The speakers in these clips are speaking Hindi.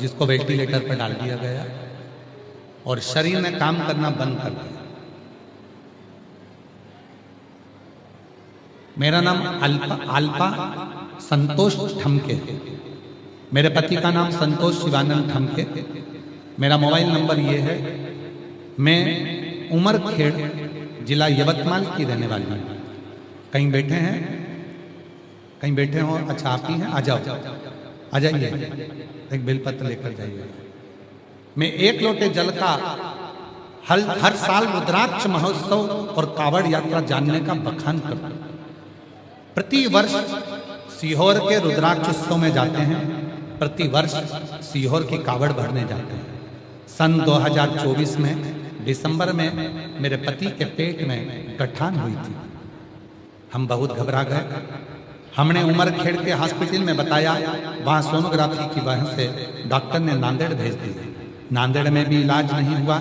जिसको वेंटिलेटर पर डाल दिया गया और शरीर ने काम करना बंद कर दिया। मेरा नाम अल्पा संतोष ठमके, मेरे पति का नाम संतोष शिवानंद ठमके। मेरा मोबाइल नंबर ये है। मैं उमरखेड़ जिला यवतमाल की रहने वाली हूँ। कहीं बैठे हैं, कहीं बैठे हो? अच्छा आप ही हैं, आ जाओ, आ जाइए, एक बेलपत्र लेकर जाइए। मैं 1 लोटे जल का हर साल रुद्राक्ष महोत्सव और कावड़ यात्रा जानने का बखान करता हूं। प्रति वर्ष सीहोर के रुद्राक्ष उत्सव में जाते हैं, प्रति वर्ष सीहोर की कावड़ भरने जाते हैं। सन 2024 में दिसंबर में मेरे पति के पेट में गठान हुई थी। हम बहुत घबरा गए। हमने उमरखेड़ के हॉस्पिटल में बताया, वहाँ सोनोग्राफी की वजह से डॉक्टर ने नांदेड़ भेज दिया। नांदेड़ में भी इलाज नहीं हुआ।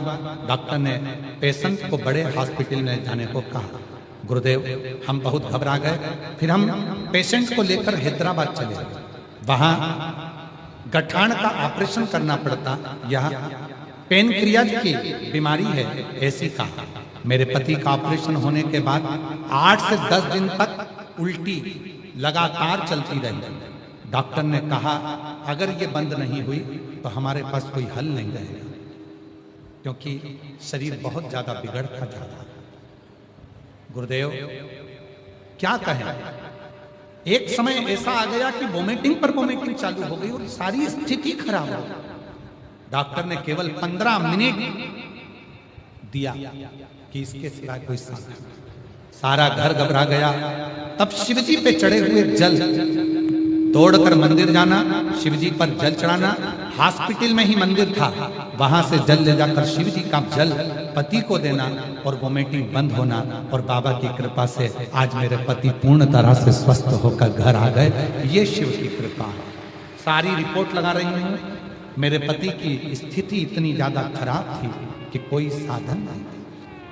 डॉक्टर ने पेशेंट को बड़े हॉस्पिटल में जाने को कहा। गुरुदेव, हम बहुत घबरा गए। फिर हम पेशेंट को लेकर हैदराबाद चले गए। वहाँ गठान का ऑपरेशन करना पड़ता। यह पेनक्रियाज की बीमारी है, ऐसी कहा। मेरे पति का ऑपरेशन होने के बाद 8 से 10 दिन तक उल्टी लगातार चलती रही। डॉक्टर ने कहा अगर ये बंद नहीं हुई तो हमारे पास कोई हल नहीं रहेगा, क्योंकि शरीर बहुत ज्यादा बिगड़ता जा रहा है। गुरुदेव क्या कहें, एक समय ऐसा आ गया कि वोमिटिंग पर वोमिटिंग चालू हो गई और सारी स्थिति खराब हो गई। डॉक्टर ने केवल 15 मिनट दिया कि इसके सिवा कोई साधन। सारा घर घबरा गया। तब शिवजी पे चढ़े हुए जल तोड़कर मंदिर जाना, शिवजी पर जल चढ़ाना। हॉस्पिटल में ही मंदिर था, वहां से जल ले जाकर शिवजी का जल पति को देना और वोमिटिंग बंद होना। और बाबा की कृपा से आज मेरे पति पूर्ण तरह से स्वस्थ होकर घर आ गए। ये शिव की कृपा है। सारी रिपोर्ट लगा रही हूँ। मेरे पति की स्थिति इतनी ज्यादा खराब थी कि कोई साधन नहीं।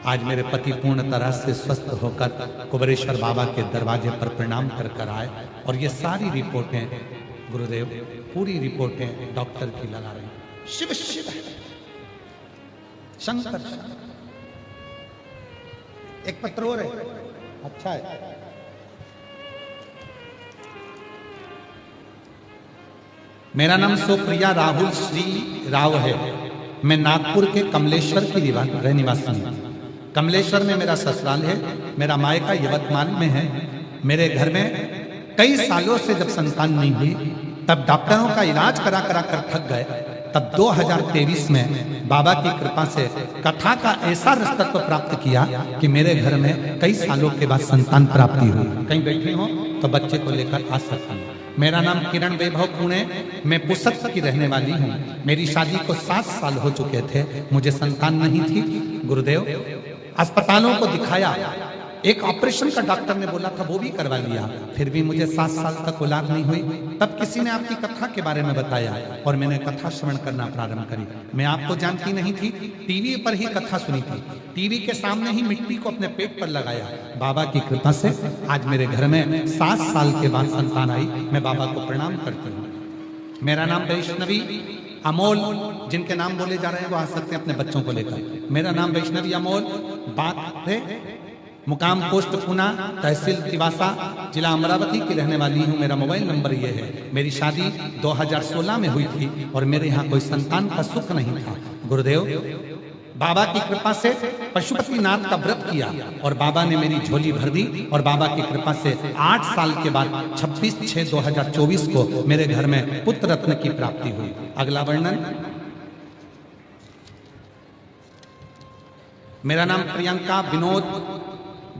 आज मेरे पति पूर्ण तरह से स्वस्थ होकर कुबेरेश्वर बाबा के दरवाजे पर प्रणाम कर कर आए। और ये सारी रिपोर्टें गुरुदेव, पूरी रिपोर्टें डॉक्टर की लगा रही हैं। शिव शिव है, शंकर शंकर। एक पत्र और है, अच्छा है। मेरा नाम सुप्रिया राहुल श्री राव है। मैं नागपुर के कमलेश्वर की रहनिवासी हूँ। कमलेश्वर में मेरा ससुराल है। मेरा मायका यवतमाल में है। मेरे घर में कई सालों से जब संतान नहीं हुई, तब डॉक्टरों का इलाज करा करा कर थक गए। तब 2023 में बाबा की कृपा से कथा का ऐसा रस्तत्व प्राप्त किया कि मेरे घर में कई सालों के बाद संतान प्राप्ति हुई। कहीं बैठे हो तो बच्चे को लेकर आ सकती हूँ। मेरा नाम किरण वैभव पुणे, मैं पुसद की रहने वाली हूँ। मेरी शादी को 7 साल हो चुके थे, मुझे संतान नहीं थी। गुरुदेव, अस्पतालों को दिखाया, एक ऑपरेशन का डॉक्टर ने बोला था वो भी करवा लिया, फिर भी मुझे 7 साल तक औलाद नहीं हुई। तब किसी ने आपकी कथा के बारे में बताया और मैंने कथा श्रवण करना प्रारंभ करी। मैं आपको जानती नहीं थी, टीवी पर ही कथा सुनी थी। टीवी के सामने ही मिट्टी को अपने पेट पर लगाया। बाबा की कृपा से आज मेरे घर में 7 साल के बाद संतान आई। मैं बाबा को प्रणाम करती हूँ। मेरा नाम वैष्णवी अमोल, जिनके नाम बोले जा रहे हैं वो आ सकते हैं अपने बच्चों को लेकर। मेरा नाम वैष्णवी अमोल, बात है मुकाम पोस्ट पुना, तहसील तिवासा, जिला अमरावती की रहने वाली हूँ। मेरा मोबाइल नंबर ये है। मेरी शादी 2016 में हुई थी और मेरे यहाँ कोई संतान का सुख नहीं था। गुरुदेव, बाबा की कृपा से पशुपतिनाथ का व्रत किया और बाबा ने मेरी झोली भर दी। और बाबा की कृपा से 8 साल के बाद 26/6/2024 को मेरे घर में पुत्र रत्न की प्राप्ति हुई। अगला वर्णन। मेरा नाम प्रियंका विनोद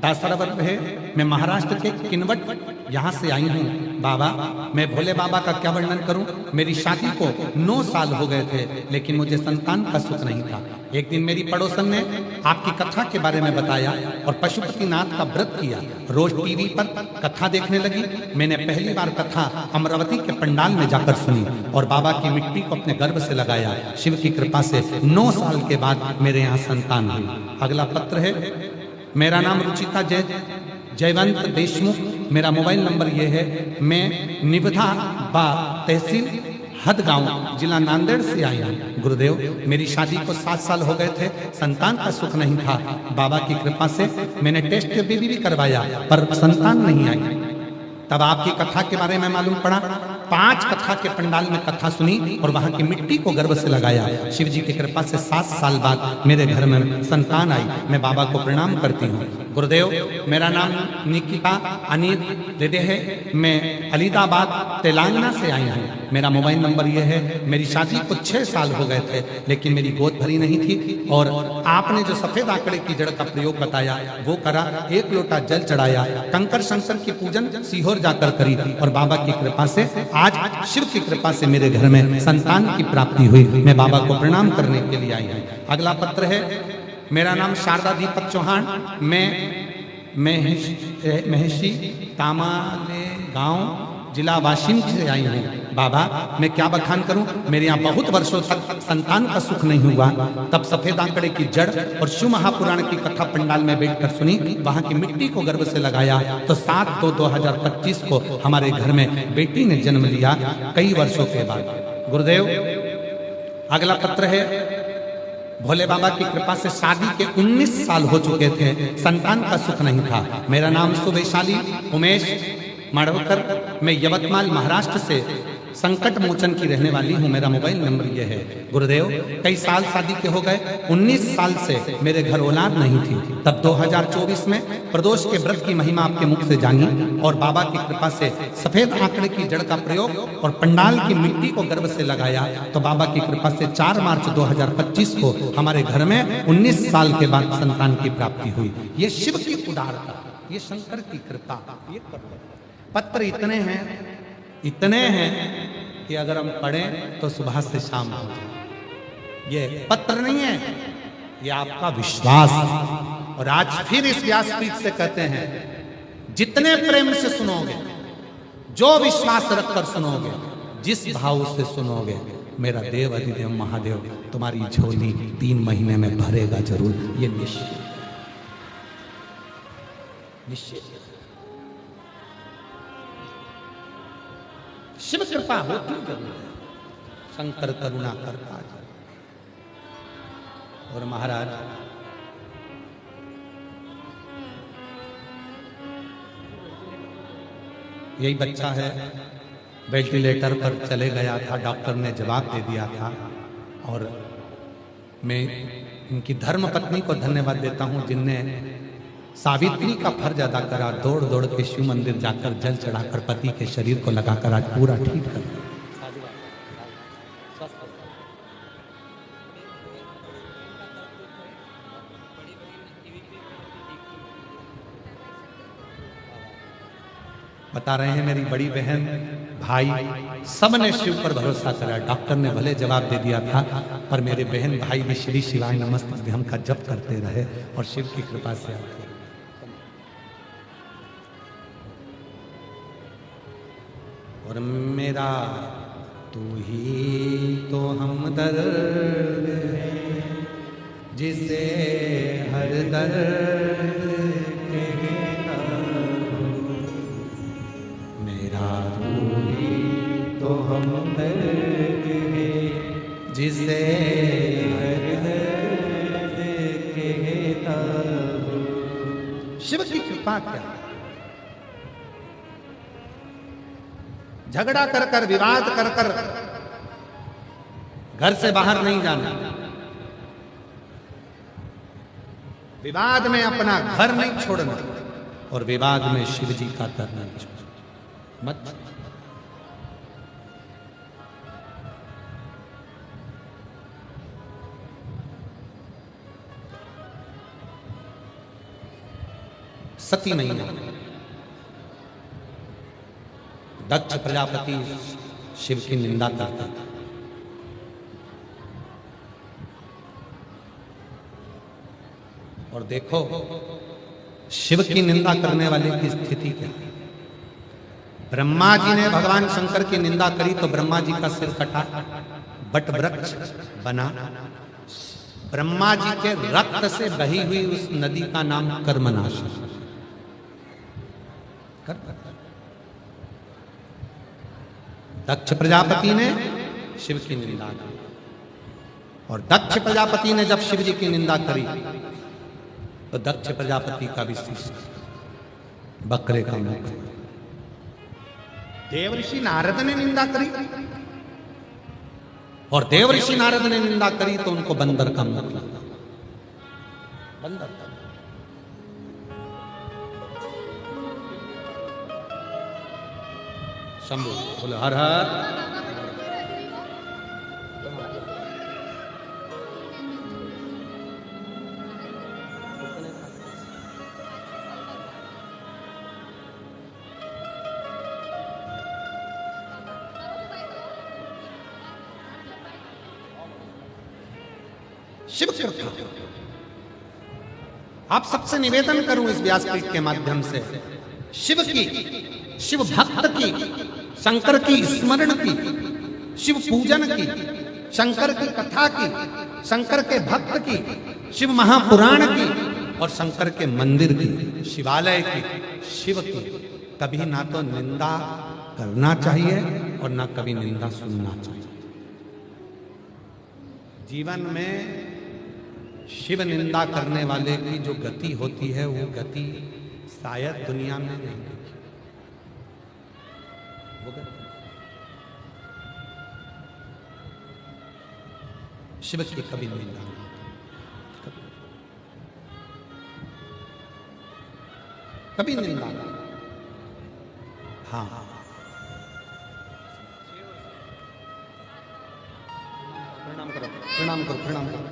दासरवर है। मैं महाराष्ट्र के किनवट यहाँ से आई हूँ। बाबा, मैं भोले बाबा का क्या वर्णन करूं। मेरी शादी को 9 साल हो गए थे, लेकिन मुझे संतान का सुख नहीं था। एक दिन मेरी पड़ोसन ने आपकी कथा के बारे में बताया और पशुपतिनाथ का व्रत किया। रोज टीवी पर कथा देखने लगी। मैंने पहली बार कथा अमरावती के पंडाल में जाकर सुनी और बाबा की मिट्टी को अपने गर्भ से लगाया। शिव की कृपा से 9 साल के बाद मेरे यहाँ संतान हुई। अगला पत्र है। मेरा नाम रुचिता जयवंत देशमुख। मेरा मोबाइल नंबर ये है। मैं निबधा बा तहसील हद गांव, जिला नांदेड़ से आई हूँ। गुरुदेव, मेरी शादी को 7 साल हो गए थे, संतान का सुख नहीं था। बाबा की कृपा से मैंने टेस्ट बेबी भी करवाया पर संतान नहीं आई। तब आपकी कथा के बारे में मालूम पड़ा। 5 कथा के पंडाल में कथा सुनी और वहां की मिट्टी को गर्भ से लगाया। शिव जी की कृपा से 7 साल बाद मेरे घर में संतान आई। मैं बाबा को प्रणाम करती हूँ। गुरुदेव, मेरा नाम निकिता अनिल देदे है। मैं अलीदाबाद तेलंगाना से आई हूँ। मेरा मोबाइल नंबर यह है। मेरी शादी को 6 साल हो गए थे, लेकिन मेरी गोद भरी नहीं थी। और आपने जो सफेद आंकड़े की जड़ का प्रयोग बताया वो करा। 1 लोटा जल चढ़ाया, कंकर शंकर की पूजन सीहोर जाकर करी और बाबा की कृपा से आज शिव की कृपा से मेरे घर में संतान की प्राप्ति हुई। मैं बाबा को प्रणाम करने के लिए आई हूँ। अगला पत्र है। मेरा नाम शारदा दीपक चौहान। मैं महेशी तामाले गांव जिला वाशिम से आई हूँ। बाबा, मैं क्या बखान करूं, मेरे यहाँ बहुत वर्षों तक संतान का सुख नहीं हुआ। तब सफेद आंकड़े की जड़ और शिव महापुराण की कथा पंडाल में बैठकर सुनी। वहां की मिट्टी को गर्भ से लगाया तो 7/2/2025 को हमारे घर में बेटी ने जन्म लिया, कई वर्षों के बाद। गुरुदेव, अगला पत्र है। भोले बाबा की कृपा से शादी के 19 साल हो चुके थे, संतान का सुख नहीं था। मेरा नाम सुवैशाली उमेश माडवकर, मैं यवतमाल महाराष्ट्र से संकट मोचन की रहने वाली हूँ। मेरा मोबाइल नंबर यह है। गुरुदेव, कई साल शादी के हो गए, 19 साल से मेरे घर औलाद नहीं थी। तब 2024 में प्रदोष के व्रत की महिमा आपके मुख से जानी और बाबा की कृपा से सफेद आंकड़े की जड़ का प्रयोग और पंडाल की मिट्टी को गर्भ से लगाया तो बाबा की कृपा से 4 मार्च 2025 को हमारे घर में 19 साल के बाद संतान की प्राप्ति हुई। ये शिव की उदारता, ये शंकर की कृपा। ये पत्र इतने हैं कि अगर हम पढ़ें तो सुबह से शाम हो जाए। ये पत्र नहीं है, ये आपका विश्वास। और आज फिर इस व्यासपीठ से कहते हैं, जितने प्रेम से सुनोगे, जो विश्वास रखकर सुनोगे, जिस भाव से सुनोगे, मेरा देव अधिदेव महादेव तुम्हारी झोली 3 महीने में भरेगा जरूर। ये निश्चय निश्चय। शिव कृपा होती जरूर है, शंकर करुणा करता है। और महाराज, यही बच्चा है, वेंटिलेटर पर चले गया था, डॉक्टर ने जवाब दे दिया था। और मैं इनकी धर्म पत्नी को धन्यवाद देता हूं, जिनने सावित्री का फर्ज अदा करा, दौड़ दौड़ के शिव मंदिर जाकर जल चढ़ाकर पति के शरीर को लगाकर आज पूरा ठीक कर दिया। बता रहे हैं मेरी बड़ी बहन भाई सबने शिव पर भरोसा करा। डॉक्टर ने भले जवाब दे दिया था, पर मेरे बहन भाई भी श्री शिवाय नमस्तुभ्यम का जप करते रहे और शिव की कृपा से आते। और मेरा तू ही तो हमदर्द है, जिसे हर दर्द कहता हूँ। मेरा तू ही तो हमदर्द है, जिसे हर दर्द कहता हूँ। शिव की कृपा क्या है? झगड़ा कर कर, विवाद कर कर घर से बाहर नहीं जाना, विवाद में अपना घर नहीं छोड़ना और विवाद में शिव जी का दर नहीं छोड़ना। मत सती नहीं है। दक्ष प्रजापति शिव की निंदा करता था। और देखो शिव की निंदा करने वाले की स्थिति क्या है। ब्रह्मा जी ने भगवान शंकर की निंदा करी तो ब्रह्मा जी का सिर कटा, बट वृक्ष बना। ब्रह्मा जी के रक्त से बही हुई उस नदी का नाम कर्मनाशी। दक्ष प्रजापति ने शिव की निंदा की। और दक्ष प्रजापति ने जब शिव जी की निंदा करी तो दक्ष प्रजापति का भी शीश बकरे का मुख। देवऋषि नारद ने निंदा करी और देवऋषि नारद ने निंदा करी तो उनको बंदर का मुख लगा। बंदर का शंभु बोले हर हर। शिव कृपा आप सबसे निवेदन करूं इस व्यासपीठ के माध्यम से, शिव की, शिव भक्त की, शंकर की स्मरण की, शिव पूजन की, शंकर की कथा की, शंकर के भक्त की, शिव महापुराण की और शंकर के मंदिर की, शिवालय की, शिव की कभी ना तो निंदा करना चाहिए और ना कभी निंदा सुनना चाहिए। जीवन में शिव निंदा करने वाले की जो गति होती है वो गति शायद दुनिया में नहीं देखी। वो गति शिव की कभी निंदा नहीं, कभी निंदा नहीं। हाँ प्रणाम करो, प्रणाम करो, प्रणाम करो।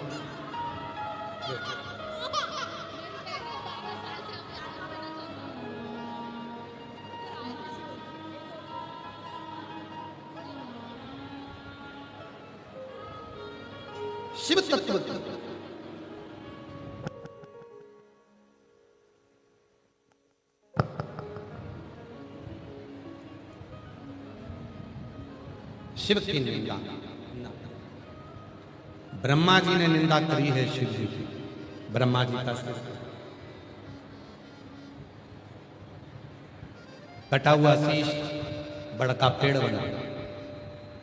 शिव तत्व की शिव की निंदा, ब्रह्मा जी ने निंदा करी है शिव जी की। ब्रह्मा जी का कटा हुआ शीश बड़का पेड़ बना।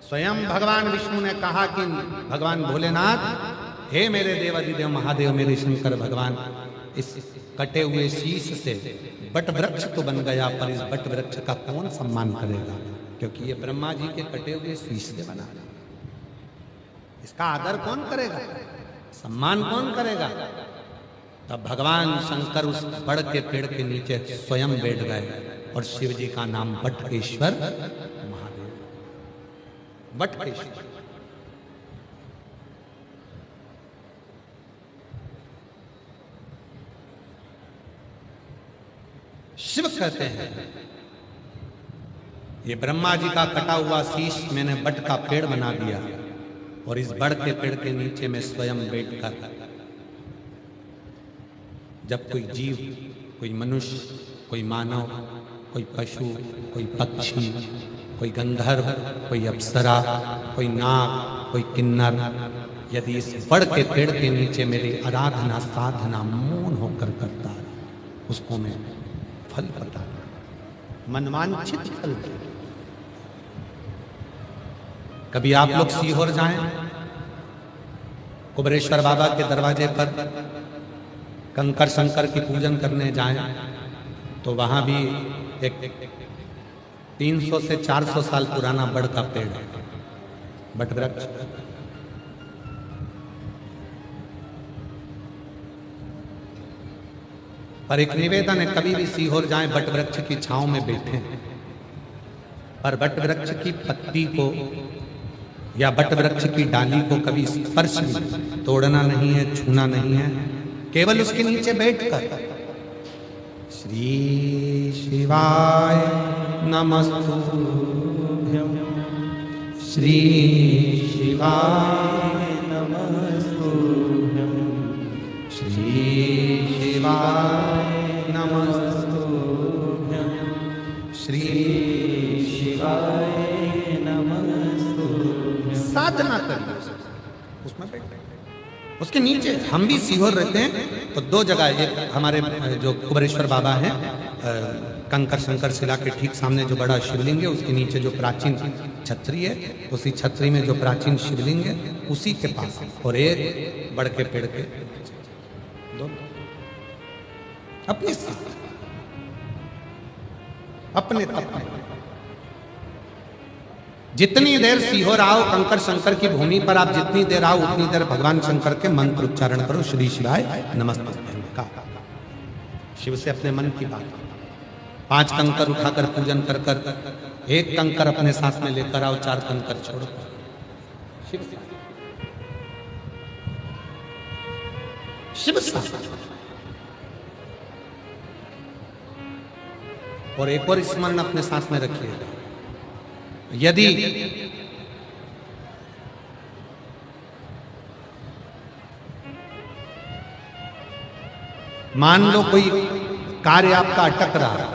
स्वयं भगवान विष्णु ने कहा कि भगवान भोलेनाथ, हे मेरे देव अधिदेव महादेव, मेरे शंकर भगवान, इस कटे हुए शीश से बट वृक्ष तो बन गया, पर इस बट वृक्ष का कौन सम्मान करेगा, क्योंकि ये ब्रह्मा जी के कटे हुए शीश से बना। इसका आदर कौन करेगा, सम्मान कौन करेगा? तब भगवान शंकर उस बड़ के पेड़ के नीचे स्वयं बैठ गए और शिव जी का नाम बटकेश्वर महादेव, बटकेश्वर। शिव कहते हैं ये ब्रह्मा जी का कटा हुआ शीश मैंने बट का पेड़ बना दिया और इस बड़ के पेड़ के नीचे मैं स्वयं बैठकर जब कोई जीव, कोई मनुष्य, कोई मानव, कोई पशु, कोई पक्षी, कोई गंधर्व, कोई अप्सरा, कोई नाग, कोई किन्नर, यदि इस बड़ के पेड़ के नीचे मेरी आराधना साधना मौन होकर करता है, उसको मैं फल बताना, मनवांछित फल। कभी आप लोग सीहोर जाएं, कुबरेश्वर बाबा के दरवाजे पर कंकर शंकर की पूजन करने जाएं, तो वहां भी एक 300 से 400 साल पुराना बड़ का पेड़ है, बट वृक्ष। पर एक निवेदन है, कभी भी सीहोर जाएं, बट वृक्ष की छांव में बैठे, पर बट वृक्ष की पत्ती को या बट वृक्ष की डाली को कभी स्पर्श नहीं, तोड़ना नहीं है, छूना नहीं है, केवल उसके नीचे बैठकर श्री शिवाय नमस्तुभ्यं, श्री शिवाय नमस्तुभ्यं, श्री शिवाय नमस्तुभ्यं, श्री शिवाय नमस्तुभ्यं। साधना करिए उसमें बैठ, उसके नीचे। हम भी सीहोर रहते हैं तो दो जगह, एक हमारे जो कुबरेश्वर बाबा हैं कंकर शंकर शिला के ठीक सामने जो बड़ा शिवलिंग है, उसके नीचे जो प्राचीन छतरी है, उसी छतरी में जो प्राचीन शिवलिंग है, उसी के पास और एक बड़ के पेड़ के दो अपने साथ अपने तप में जितनी देर सीहोर आओ कंकर शंकर की भूमि पर, आप जितनी देर आओ उतनी देर भगवान शंकर के मंत्र उच्चारण करो, श्री शिवाय नमस्ते का। शिव से अपने मन की बात, 5 कंकर उठाकर पूजन कर कर, 1 कंकर अपने साथ में लेकर आओ, 4 कंकर छोड़ो। शिव शिव और एक और स्मरण अपने साथ में रखिएगा, यदि मान लो कोई कार्य आपका अटक रहा है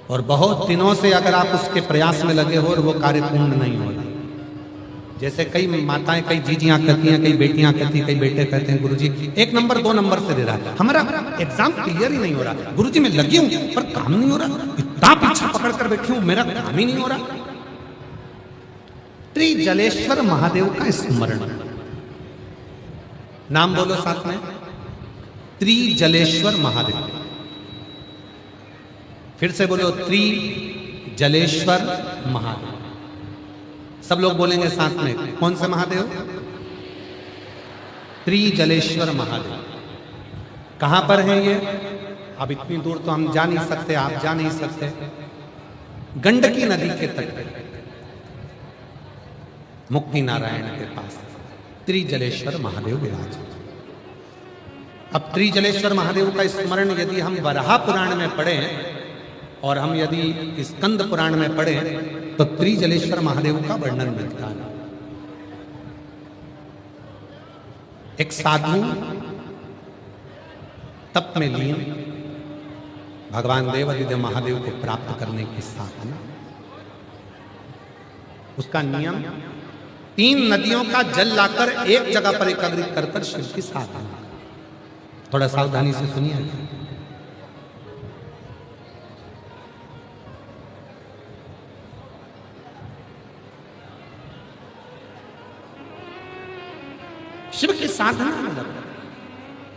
और बहुत दिनों से अगर आप उसके प्रयास में लगे हो और वो कार्य पूर्ण नहीं हो रहा, जैसे कई माताएं, कई जीजियां कहती हैं, कई बेटियां कहती हैं, कई बेटे कहते हैं, गुरुजी 1 नंबर 2 नंबर से दे रहा है, हमारा एग्जाम क्लियर ही नहीं हो रहा, गुरुजी मैं लगी हूं पर काम नहीं हो रहा, इतना पीछा पकड़ कर बैठी हूं, मेरा काम ही नहीं हो रहा। त्रिजलेश्वर महादेव का स्मरण, नाम बोलो साथ में, त्रिजलेश्वर महादेव। फिर से बोलो, त्रिजलेश्वर महादेव। सब लोग बोलेंगे साथ में, कौन से महादेव? त्रिजलेश्वर महादेव। कहां पर है ये? अब इतनी दूर तो हम जा नहीं सकते, आप जा नहीं सकते। गंडकी नदी के तट पे मुक्ति नारायण के पास त्रिजलेश्वर महादेव विराज। अब त्रिजलेश्वर महादेव का स्मरण यदि हम वराह पुराण में पढ़ें और हम यदि स्कंद पुराण में पढ़ें तो त्रिजलेश्वर महादेव का वर्णन मिलता है। एक साधु तप में लीन भगवान देवादिदेव महादेव को प्राप्त करने की साधना, उसका नियम 3 नदियों का जल लाकर एक जगह पर एकत्रित कर शिव की साधना। थोड़ा सावधानी से सुनिए। शिव की साधना में लगा,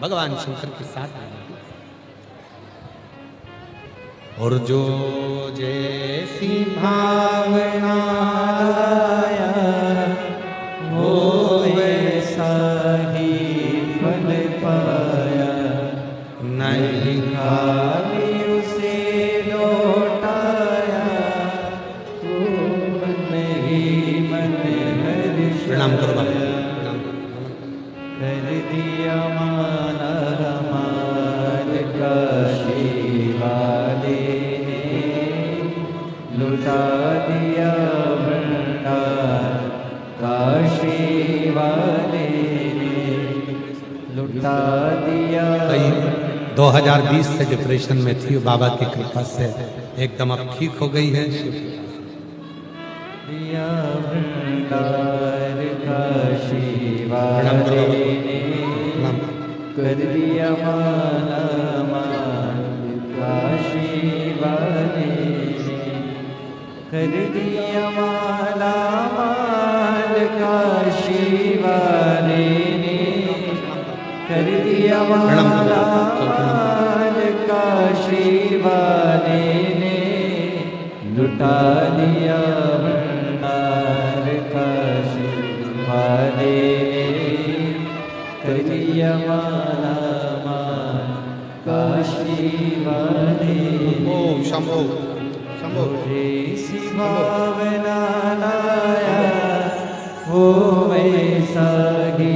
भगवान शंकर की साधना में, और जो जैसी भावना लाया वो वैसा ही फल पाया, नहीं खाली उसे लौटाया, वो मन ही मन हर्ष। प्रणाम करो बाबा। कर दिया माला माल का शिवाले ने, लुटा दिया भंडार काशी वाले ने, लुटा दिया। 2020 से डिप्रेशन में थी, बाबा की कृपा से एकदम अब ठीक हो गई है। दिया भंडार काशी वाले ने, कर दिया माला माल काशी वाले ने, कर दिया माला माल काशी वाले ने, कर दिया माला माल काशी वाले ने, लुटा दिया भंडार काशी वाले ने, कर दिया माला माल काशी वाले। ओम शंभो शंभो। जैसी भावना लाया वो वैसा ही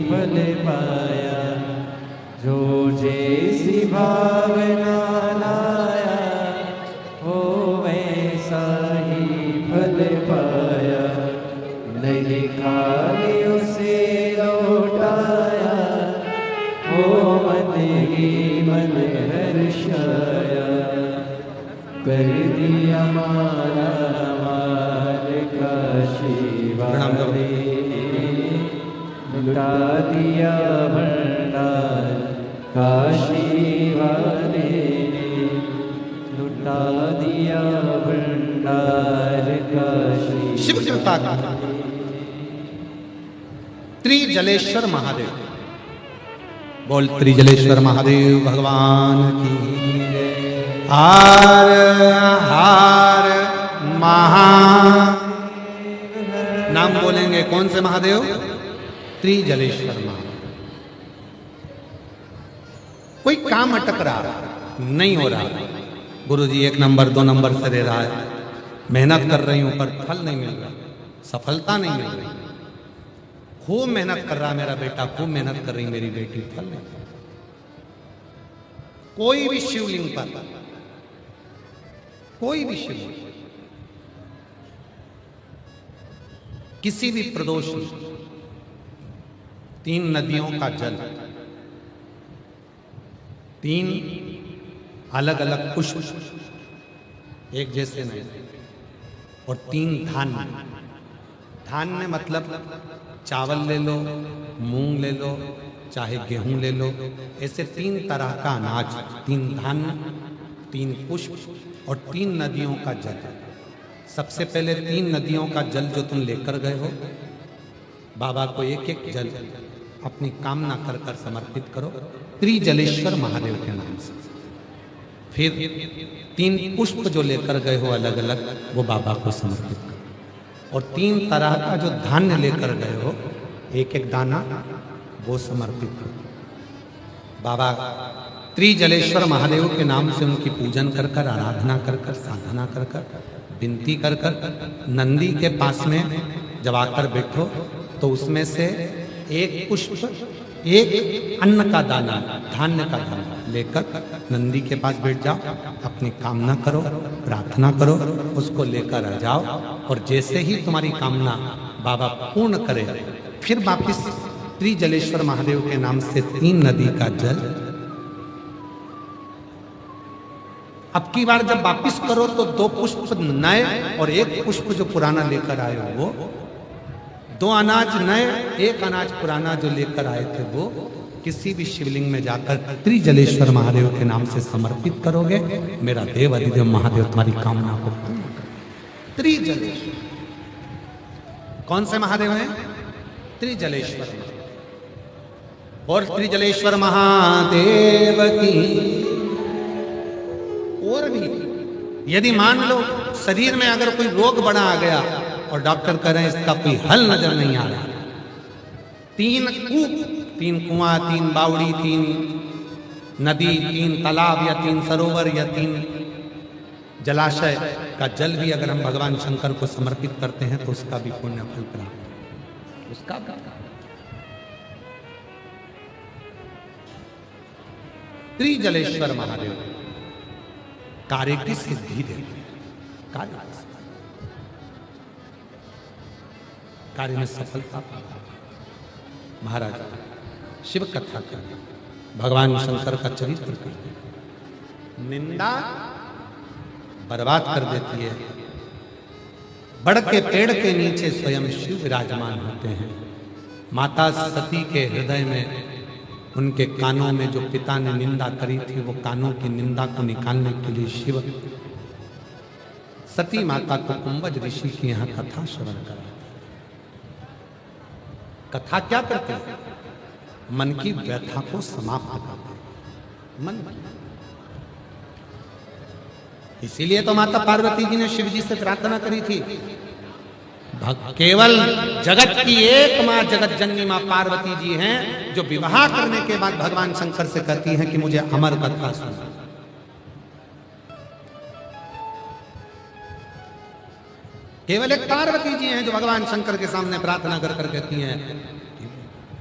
फल पाया, जो जैसी भावना लाया वो वैसा ही फल पाया, नहीं खाली उसे लौटाया, वो मन ही मन हर्षाया, कर दिया माला माल काशी वाले ने, लुटा दिया भंडार काशी वाले ने, लुटा दिया भंडार का श्री शिव कृपा का त्रिजलेश्वर महादेव। बोल त्रिजलेश्वर महादेव भगवान की जय। हार हार महा नाम बोलेंगे कौन से महादेव? त्रिजलेश्वर महादेव। कोई काम अटक रहा नहीं हो रहा, गुरुजी 1 नंबर 2 नंबर से दे रहा है, मेहनत कर रही हूं पर फल नहीं मिल रहा, सफलता नहीं मिल रही, खूब मेहनत कर रहा मेरा बेटा, खूब मेहनत कर रही मेरी बेटी, फल नहीं। कोई भी शिवलिंग पर, कोई भी शिवलिंग, किसी भी प्रदोष में 3 नदियों का जल, 3 अलग अलग पुष्प, एक जैसे नहीं, और 3 धान्य। धान्य मतलब चावल ले लो, मूंग ले लो, चाहे गेहूं ले लो, ऐसे 3 तरह का अनाज, 3 धान्य, 3 पुष्प और 3 नदियों का जल। सबसे पहले 3 नदियों का जल जो तुम लेकर गए हो, बाबा को एक एक जल अपनी कामना कर कर समर्पित करो त्रिजलेश्वर महादेव के नाम से। फिर 3 पुष्प जो लेकर गए हो अलग अलग, वो बाबा को समर्पित करो, और 3 तरह का जो धान्य लेकर गए हो, एक एक दाना, वो समर्पित करो। बाबा त्रिजलेश्वर महादेव के नाम से उनकी पूजन कर कर, आराधना कर कर, साधना कर कर, विनती कर कर, नंदी के पास में जब आकर बैठो तो उसमें से एक पुष्प, एक अन्न का दाना, धान्य का दाना लेकर नंदी के पास बैठ जाओ, अपनी कामना करो, प्रार्थना करो, उसको लेकर आ जाओ, और जैसे ही तुम्हारी कामना बाबा पूर्ण करे, फिर वापिस त्रिजलेश्वर महादेव के नाम से 3 नदी का जल। अब की बार जब वापिस करो तो 2 पुष्प नए और 1 पुष्प जो पुराना लेकर आए हो वो, 2 अनाज नए, 1 अनाज पुराना जो लेकर आए थे वो किसी भी शिवलिंग में जाकर त्रिजलेश्वर महादेव के नाम से समर्पित करोगे, मेरा देव अधिदेव महादेव तुम्हारी कामना को पूर्ण करेंगे। त्रिजलेश्वर कौन से महादेव हैं? त्रिजलेश्वर महादेव। और त्रिजलेश्वर महादेव की। और भी यदि मान लो शरीर में अगर कोई रोग बड़ा आ गया और डॉक्टर कह रहे हैं इसका कोई हल नजर नहीं आ रहा, 3 कूप, 3 कुआं, 3 बावड़ी, 3 नदी, 3 तालाब या 3 सरोवर या 3 जलाशय का जल भी अगर हम भगवान शंकर को समर्पित करते हैं तो उसका भी पुण्य फल प्राप्त, उसका भी। त्रिजलेश्वर महादेव कार्य की सिद्धि देते हैं, कार्य में सफलता पाता। महाराज शिव कथा कर, भगवान शंकर का चरित्र कर, निंदा बर्बाद कर देती है। बड़ के पेड़ के नीचे स्वयं शिव विराजमान होते हैं। माता सती के हृदय में, उनके कानों में जो पिता ने निंदा करी थी, वो कानों की निंदा को निकालने के लिए शिव सती माता को कुंभज ऋषि की यहाँ कथा श्रवण करा। कथा क्या करते हैं? मन की व्यथा को समाप्त करते हैं, मन की। इसीलिए तो माता पार्वती जी ने शिव जी से प्रार्थना करी थी, केवल जगत की एक माँ जगत जननी माँ पार्वती जी हैं जो विवाह करने के बाद भगवान शंकर से कहती हैं कि मुझे अमर कथा सुना। केवल एक पार्वती जी हैं जो भगवान शंकर के सामने प्रार्थना कर कर कहती हैं कि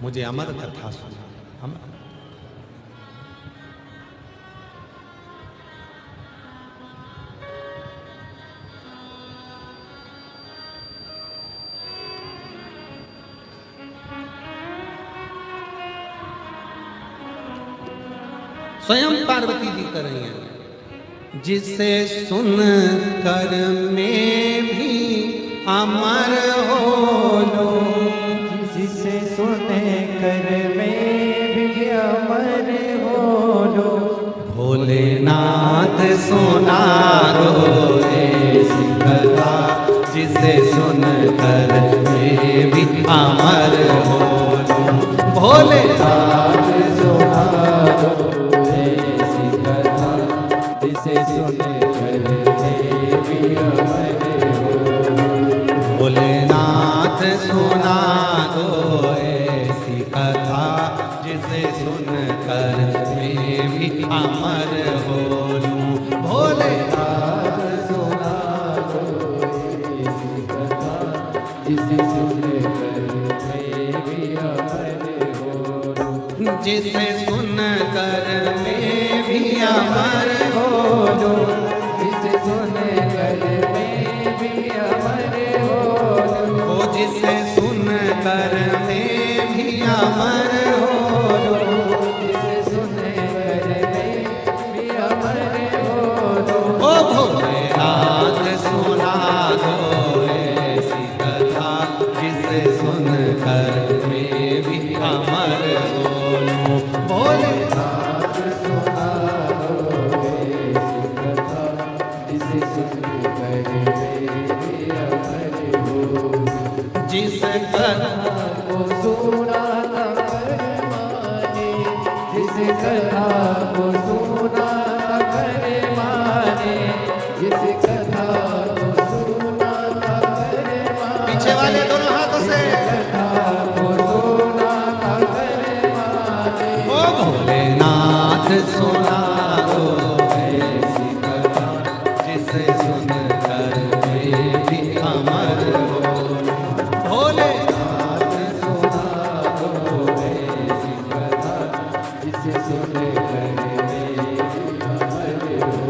मुझे अमर कथा सुना, अमर। स्वयं पार्वती जी कर रही हैं, जिसे सुन कर में भी अमर हो लो, जिसे सुने कर में भी अमर हो लो, भोलेनाथ सोना अमर हो लूं। भोले नाथ सुना दो ऐसी कथा जिसे सुनकर मैं भी अमर हो। भोलेनाथ सुना दो ऐसी कथा जिसे सुनकर मैं भी अमर हो लूं। भोलेनाथ सुना दो ऐसी कथा जिसे सुनकर मैं भी अमर हो। जिसे सुनकर मैं भी अमर हो लूं। जिसे सुनकर मैं भी अमर हो। ओ जिसे सुनकर मैं भी अमर हो लूं। जिसे सुनकर मैं भी अमर हो। ओ भोलेनाथ सुना दो ऐसी कथा जिसे सुनकर मैं भी अमर हो लूं। भोलेनाथ सुना दो ऐसी कथा जिसे सुनकर मैं भी अमर हो। जिस कथा को सुना था परमाने, जिस कथा को सुना था परमाने, जिस कथा को सुना था परमाने, पीछे वाले दोनों हाथों से कथा को सुना था परमाने। ओ भोलेनाथ सुना दो ऐसी कथा जिसे सुनकर मैं भी अमर हो लूं। भोलेनाथ सुना दो ऐसी कथा जिसे सुनकर मैं भी अमर हो।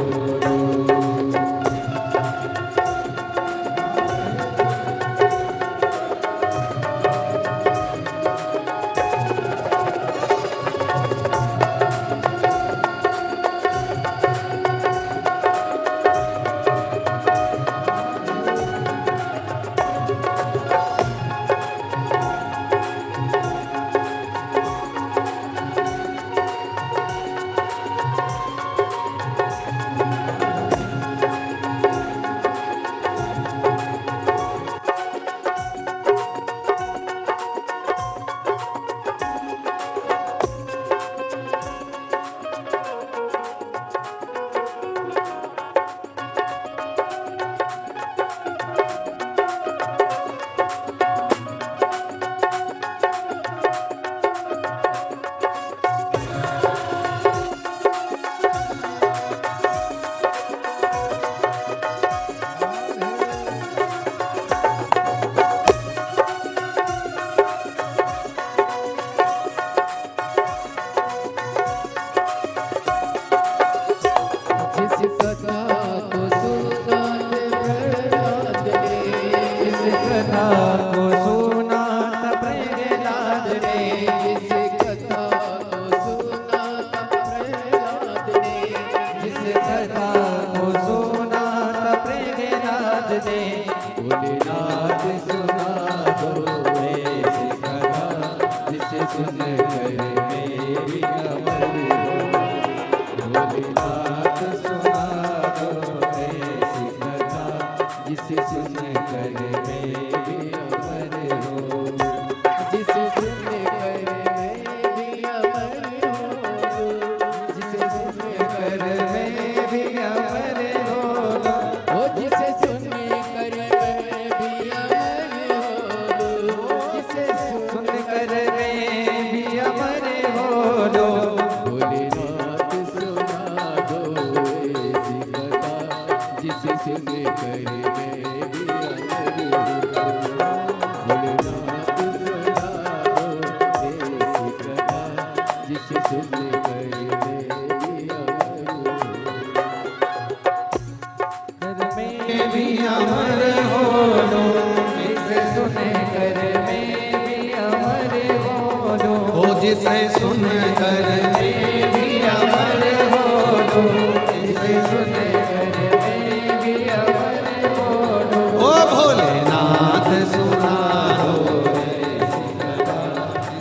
जिसे सुन कर मैं भी अमर हो लूं, जिसे सुन कर मैं भी अमर हो लूं। ओ भोलेनाथ सुना दो ऐसी कथा,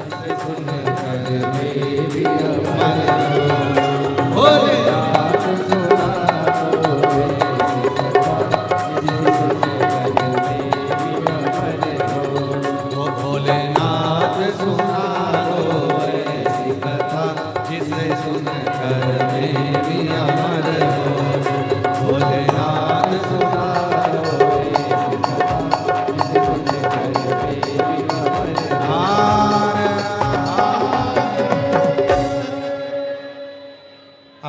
जिसे सुन कर मैं भी अमर हो लूं। भोलेनाथ सुना दो ऐसी कथा, जिसे सुन कर मैं भी अमर हो लूं। ओ भोले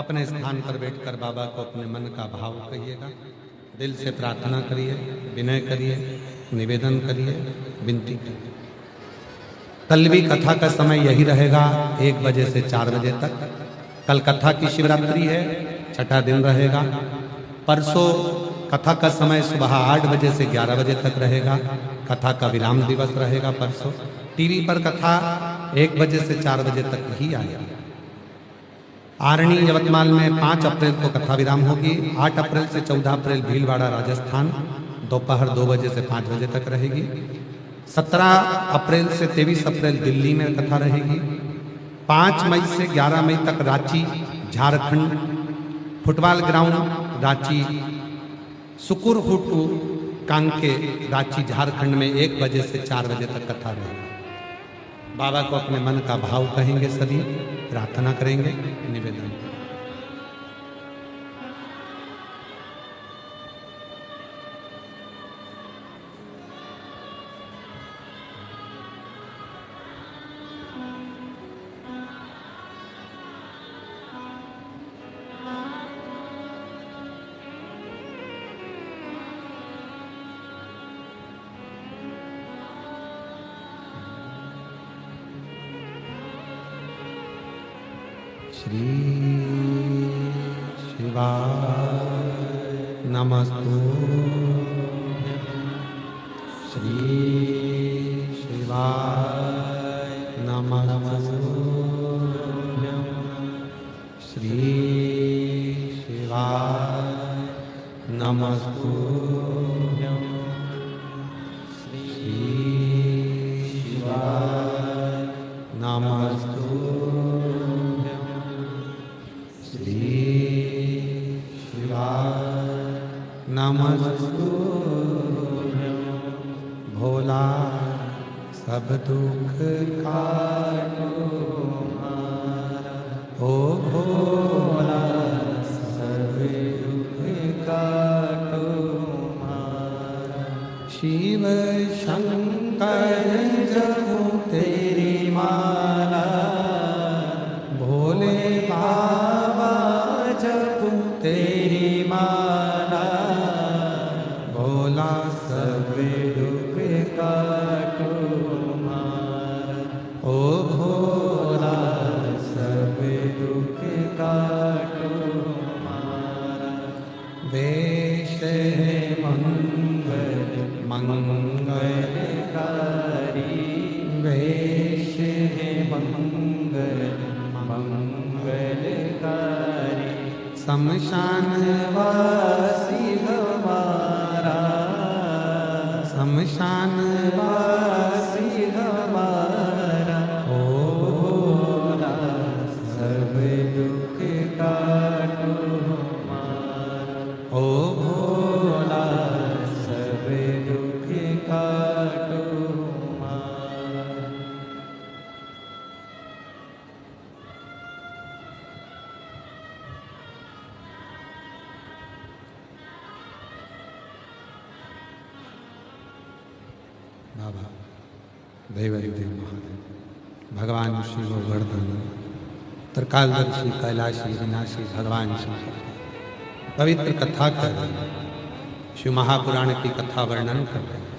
अपने स्थान पर बैठकर बाबा को अपने मन का भाव कहिएगा, दिल से प्रार्थना करिए, विनय करिए, निवेदन करिए, विनती करिए। कल भी कथा का समय यही रहेगा 1 बजे से 4 बजे तक। कल कथा की शिवरात्रि है, छठा दिन रहेगा। परसों कथा का समय सुबह 8 बजे से 11 बजे तक रहेगा। कथा का विराम दिवस रहेगा परसों। टीवी पर कथा 1 बजे से 4 बजे तक ही आएगी। आरणी यवतमाल में 5 अप्रैल को कथा विराम होगी। 8 अप्रैल से 14 अप्रैल भीलवाड़ा राजस्थान दोपहर 2 बजे से 5 बजे तक रहेगी। 17 अप्रैल से 23 अप्रैल दिल्ली में कथा रहेगी। 5 मई से 11 मई तक रांची झारखंड फुटबॉल ग्राउंड रांची, सुकुरहुटू कांके रांची झारखंड में 1 बजे से 4 बजे तक कथा रहेगी। बाबा को अपने मन का भाव कहेंगे, सभी प्रार्थना करेंगे, निवेदन करेंगे। श्री शिवाय नमस्तु। श्री शिवाय नमस्तु। श्री शिवाय नमस्तु। श्री शिवाय नमस्तु। नमस्तु। भोला सब दुख काटो हमारा, ओ भोला सब दुख काटो हमारा। शिव शंकर जपो तेरी माला, भोले बाबा जपो तेरी माला। भोला सब दुख काटो हमारा, ओ भोला सब दुख काटो हमारा। वेश है मंगल मंगलकारी, वेश है मंगल मंगलकारी। शमशान वासी हमारा, शमशान वासी हमारा। ओ भोला सब दुख काटो हमारा, ओ भोला सब दुख काटो हमारा। बाबा देवदेव महादेव भगवान श्री गोवर्धन त्रिकालदर्शी कैलाशी विनाशी भगवान श्री पवित्र कथा कर रहे हैं। शिव महापुराण की कथा वर्णन कर रहे हैं।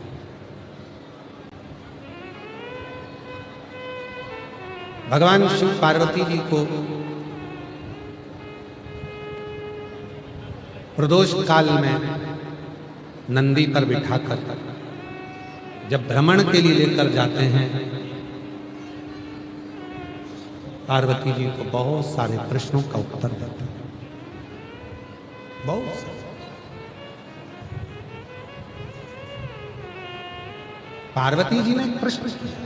भगवान शिव पार्वती जी को प्रदोष काल में नंदी पर बिठाकर जब भ्रमण के लिए लेकर जाते हैं, पार्वती जी को बहुत सारे प्रश्नों का उत्तर देते हैं। बहुत सारे पार्वती जी ने प्रश्न किया,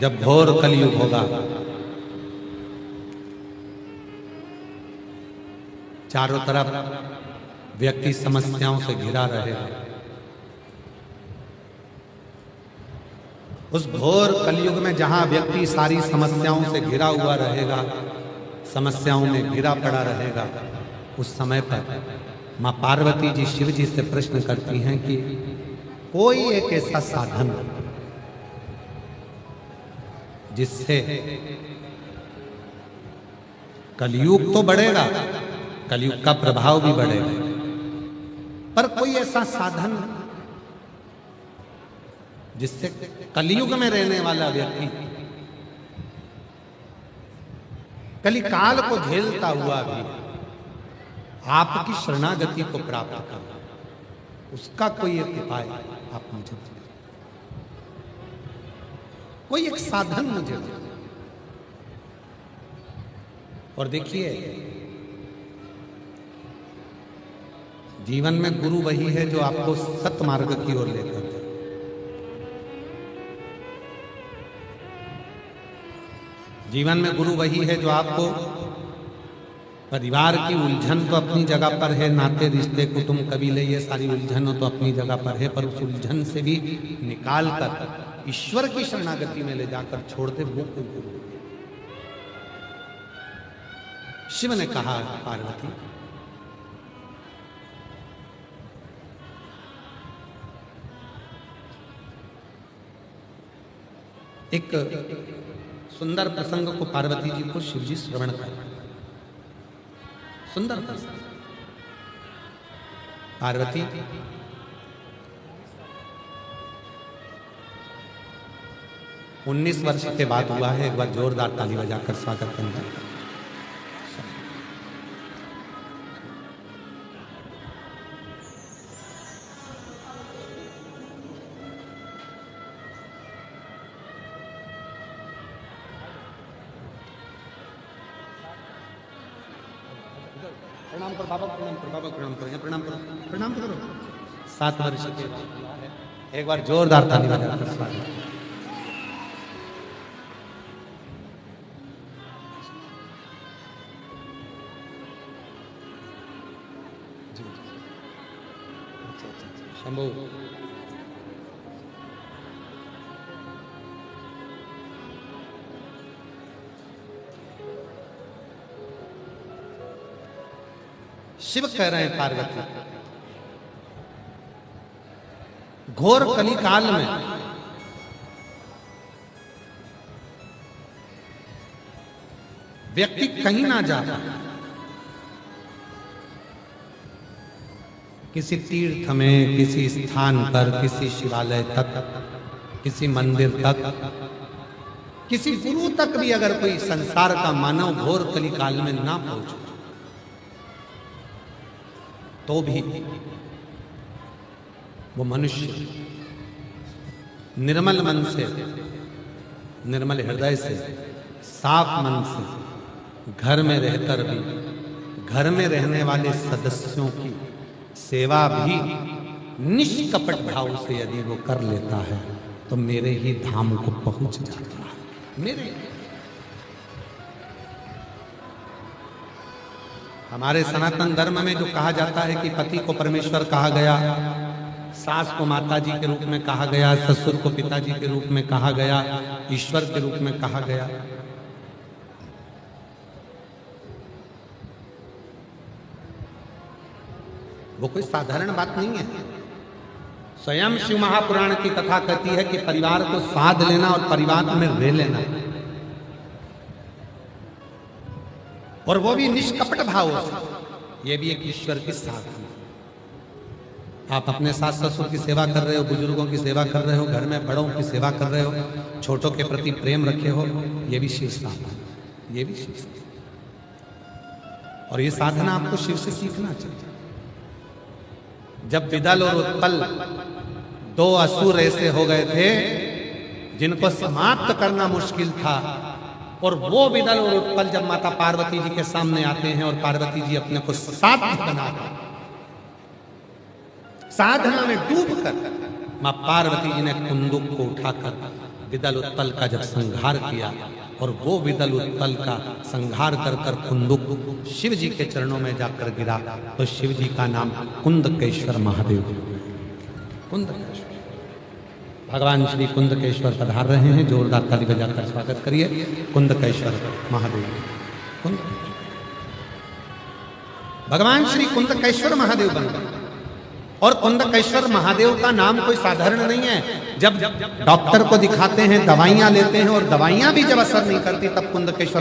जब घोर कलयुग होगा, चारों तरफ व्यक्ति समस्याओं से घिरा रहेगा, उस घोर कलयुग में जहां व्यक्ति सारी समस्याओं से घिरा हुआ रहेगा, समस्याओं में घिरा पड़ा रहेगा, उस समय पर मां पार्वती जी शिव जी से प्रश्न करती हैं कि कोई एक ऐसा साधन जिससे कलयुग तो बढ़ेगा, कलयुग का प्रभाव भी बढ़ेगा, पर कोई ऐसा साधन जिससे कलयुग में रहने वाला व्यक्ति कलिकाल को झेलता हुआ भी आपकी शरणागति को प्राप्त कर, उसका कोई एक उपाय आप मुझे बताइए, कोई एक साधन मुझे बताइए। और देखिए, जीवन में गुरु वही है जो आपको सत्मार्ग की ओर लेकर जाए। जीवन में गुरु वही है जो आपको, परिवार की उलझन तो अपनी जगह पर है, नाते रिश्ते कुटुंब कबीले ये सारी उलझन तो अपनी जगह पर है, पर उस उलझन से भी निकाल कर ईश्वर की शरणागति में ले जाकर छोड़ते वो कोई गुरु। शिव ने कहा पार्वती, एक सुंदर प्रसंग को पार्वती जी को शिव जी श्रवण कर, सुंदर प्रसंग। पार्वती उन्नीस वर्ष के बाद हुआ है, एक बार जोरदार ताली बजाकर स्वागत करना। प्रणाम करो बाबा, प्रणाम करो बाबा, प्रणाम करो, प्रणाम करो, प्रणाम करो। 7 वर्ष के बाद एक बार जोरदार ताली बजाकर स्वागत। शंभू शिव कह रहे हैं पार्वती, घोर कलिकाल में व्यक्ति कहीं ना जाता, किसी तीर्थ में, किसी स्थान पर, किसी शिवालय तक, किसी मंदिर तक, किसी गुरु तक भी अगर कोई संसार का मानव घोर कलिकाल में ना पहुंचे तो भी वो मनुष्य निर्मल मन से, निर्मल हृदय से, साफ मन से घर में रहकर भी घर में रहने वाले सदस्यों की सेवा भी निष्कपट भाव से यदि वो कर लेता है तो मेरे ही धाम को पहुंच जाता है। मेरे हमारे सनातन धर्म में जो कहा जाता है कि पति को परमेश्वर कहा गया, सास को माता जी के रूप में कहा गया, ससुर को पिताजी के रूप में कहा गया, ईश्वर के रूप में कहा गया, वो कोई साधारण बात नहीं है। स्वयं शिव महापुराण की कथा कहती है कि परिवार को साध लेना और परिवार में रह लेना, और वो भी निष्कपट भाव से, ये भी एक ईश्वर की साधना। आप अपने सास ससुर की सेवा कर रहे हो, बुजुर्गों की सेवा कर रहे हो, घर में बड़ों की सेवा कर रहे हो, छोटों के प्रति प्रेम रखे हो, ये भी शिव साधना, ये भी शिव साधना। और ये साधना आपको शिव से सीखना चाहिए। जब विदल और उत्पल 2 असुर ऐसे हो गए थे जिनको समाप्त करना मुश्किल था, और वो विदल और उत्पल जब माता पार्वती जी के सामने आते हैं और पार्वती जी अपने को साध्य बनाकर साधना में डूबकर मां पार्वती जी ने कुंदुक को उठाकर विदल उत्पल का जब संहार किया, और वो विदल उत्पल का संहार कर कर कुंदुक शिव जी के चरणों में जाकर गिरा, तो शिव जी का नाम कुंदकेश्वर महादेव। कुंदकेश्वर भगवान श्री कुंदकेश्वर पधार रहे हैं, जोरदार ताली बजाकर स्वागत करिए कुंदकेश्वर महादेव। कुंदकेश्वर भगवान श्री कुंदकेश्वर महादेव बन गए। और कुंदकेश्वर महादेव का नाम कोई साधारण नहीं है। जब डॉक्टर को दिखाते हैं, दवाइयां लेते हैं और दवाइयां भी जब असर नहीं करती, तब कुंदकेश्वर